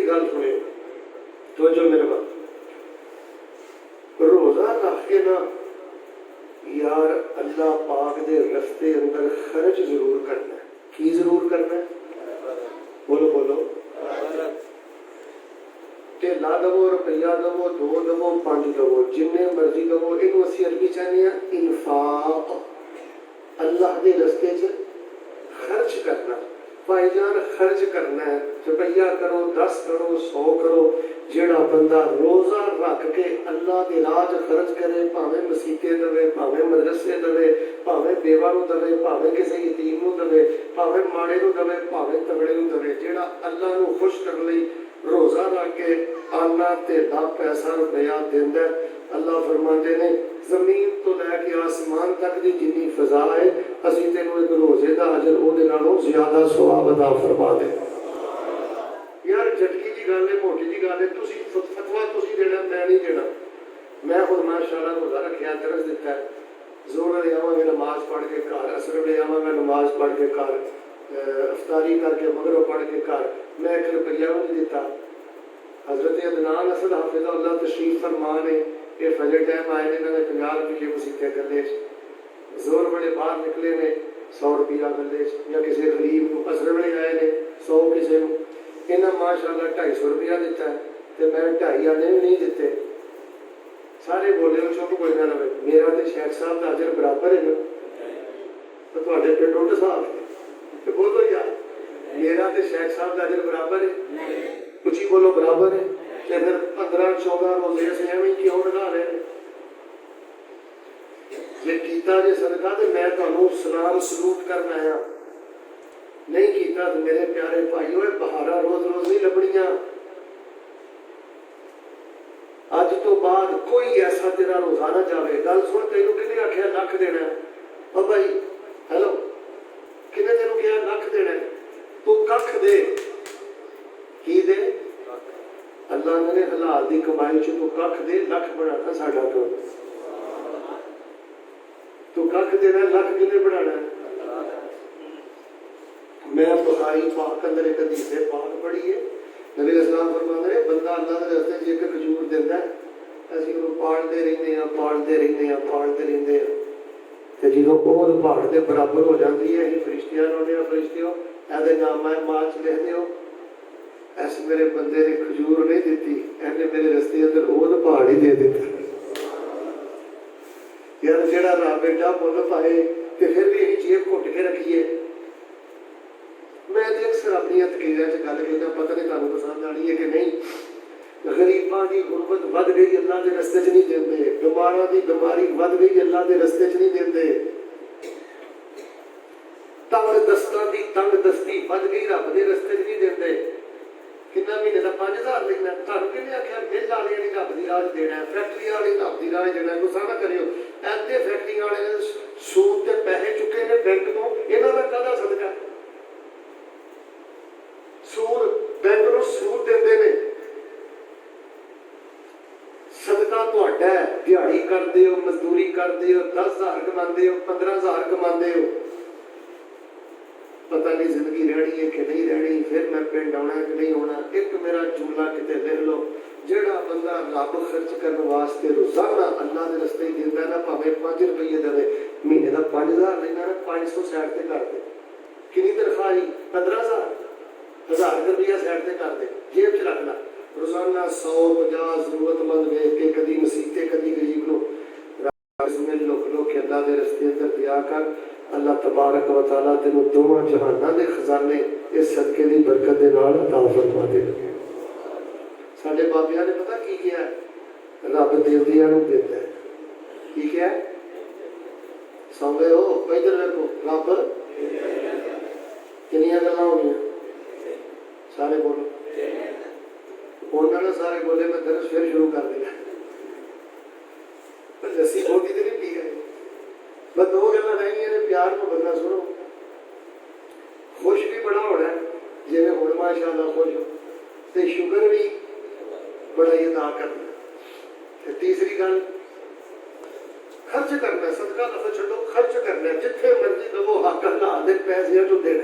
गल सुने तो जो मेरे बात रोजा रख के ना यार अल्लाह पाक दे रस्ते अंदर खर्च जरूर करना है। की जरूर करना है? बोलो बोलो। ढेला दवो, रुपया दवो, 2 दवो, 5 दवो, जिन्ने मर्जी दवो। इन असी अरबी चाहते हैं इनफाक, अल्लाह के रस्ते च खर्च करना। भाईजान खर्च करना है, रुपया करो, 10 करो, 100 करो। जेड़ा बंदा रोजा रख के अल्लाह के राह च खर्च करे, भावे मसीते दवे, भावे मदरसे दवे, भावे बेवा नूं दवे, भावे किसी यतीम नूं दवे, भावे माड़े नूं दवे, भावे तगड़े नूं दवे, जेड़ा अल्लाह नूं खुश करने लई रोजा रख के आना तेला पैसा रुपया देंदा, अल्लाह फरमाते ने जमीन तो लैके आसमान तक की जिन्नी फिजा है असीं तैनूं एक रोजे का अजर उहदे नालों ज्यादा सवाब अता फरमा दे। यार झटकी जी गल है, मोटी जी गल है, तुसीं फतवा तुसीं देना, मैं नहीं देना। मैं खुद माशाअल्लाह रोजा रखिया, दरस दिता है, जोर ले आवांगे नमाज पढ़ के घर, असर ले आवांगा नमाज पढ़ के घर, अफ्तारी करके मगरों पढ़ के घर, मैं 1 रुपया भी नहीं दिता। हजरत अदनान असद हाफिज़हुल्लाह तशरीफ फरमा ने ये फजर टाइम आए ने, इन्होंने 50 रुपये मसीते गले जोर बड़े बाहर निकले ने 100 रुपया गले या किसी गरीब को, असर वेले आए ने 100 किसी को, इन्हें माशाअल्लाह 250 रुपया दिता है, तो मैं 2.5 आने भी नहीं दिते। सारे बोले चुप कोई ना रहे, मेरा तो शेख साहब का अजर बराबर है ना, तो थोड़े पिंड उल्ट साहब तो बोलो यार, मेरा तो शेख साहब का अजर बराबर है, कुछ बोलो बराबर है, तो फिर 15-14 रोजे से एवं क्यों लगा रहे हैं? जे कीता जे सदका तो मैं तुहानू सलाम सलूट करना है, नहीं कीता तो मेरे प्यारे भाईओ बहारा रोज रोज नहीं लभणियां। अज तो बाद कोई ऐसा तेरा रोजा ना जावे। गल सुन, तेनू किने आख्या लख देना है? ओ भाई हेलो, किने तेनू कहा लख देना है? तू कख दे, की दे? अल्लाह ने हलाल की कमाई च तू कख दे, लख बनाना साडा तो। तू कख देना, लख किने बनाना? मैं बुखारी पाक अंदर एक हदीस पाक पढ़ी है, नबी इस्लाम फरमाते हैं बंदा अल्लाह के रस्ते च एक खजूर देता है, असीं उहनूं पालते रहंदे हैं, पालते रहंदे हैं, पालते रहंदे हैं, ते जदों ओह पहाड़ के बराबर हो जाती है, असीं फरिश्तियां नूं आखदे फरिश्तिओ इहदे नामा माल च लिख दिओ, ऐस मेरे बंदे ने खजूर नहीं दी, इन्हें मेरे रस्ते अंदर ओह पहाड़ ही दे दिता। यार जेड़ा रब एडा मुल पाए ते फिर भी असीं जेब घुट के रखीए। मैं अक्सर अपनी तकरीर गल कहना, पता नहीं तुहानूं पसंद आनी है कि नहीं, गरीबां की गुरबत वध गई, अल्लाह के रस्ते च नहीं देंदे, बीमारां की बीमारी वध गई, अल्लाह के रस्ते च नहीं देंदे, तंग दस्तां की तंग दस्ती वध गई, रब के रस्ते च नहीं देंदे। कितना महीने का 5000 लेना, तुहानूं किहने आख्या बिल वाले नहीं रब की राह देना, फैक्ट्री वाले रब की राह देना? गुस्सा ना करियो, ऐसे फैक्ट्री वाले ने सूद के पैसे चुके ने बैंक तो, इन्हां दा काहदा सदका? सूद बैंक नूं सूद देंदे ने, सदका तुहाडा है, दिहाड़ी करदे हो, मजदूरी करदे हो, 10,000 कमांदे हो, 15,000 कमांदे हो, पता नहीं जिंदगी रहनी है कि नहीं रहनी, फिर मैं पिंड आना कि नहीं आना। एक मेरा जुमला किते लिख लो, जेड़ा बंदा रब खर्च करने वास्ते रोजाना अल्लाह के रस्ते देंदा ना, भावें 5 रुपये देवे, महीने का 5000 लेना ना, 500 साइड से कर दे। कितनी तनख्वाह जी? 15,000, 1000 रुपया साइड से कर दे, जेब च रख ला, रोजाना 100-50 जरूरतमंद वेख के, कदी मसीते कदी गरीब को लुक लुक के अल्लाह के रस्ते अंदर दिया कर। अल्लाह तबारक व तआला तेनू दोवां जहानां दे खजाने इस सदके दी बरकत दे नाल अता फरमा दे। साडे बाबियां ने पता की किया? रब देवदियां नूं देंदा है। की किया? सौंगे हो इधर देखो, रब कितनियां गल्लां हो गईयां, सारे बोलो। उन्होंने सारे बोले, मैं दरस फिर शुरू कर दिया, लस्सी बोटी तो नहीं पी गए, बस 2 गल्लां रह गईयां ने। प्यार को बंदा सुनो, खुश भी बड़ा होना है, जिवें हुण माशाअल्लाह खुश हो, ते शुक्र भी बड़ा ही अदा करना। तीसरी गल खर्च करना, सदका लफ्ज़ छड्डो, खर्च करना, जिथे मर्जी दवो, हक हलाल दे पैसे तो देना।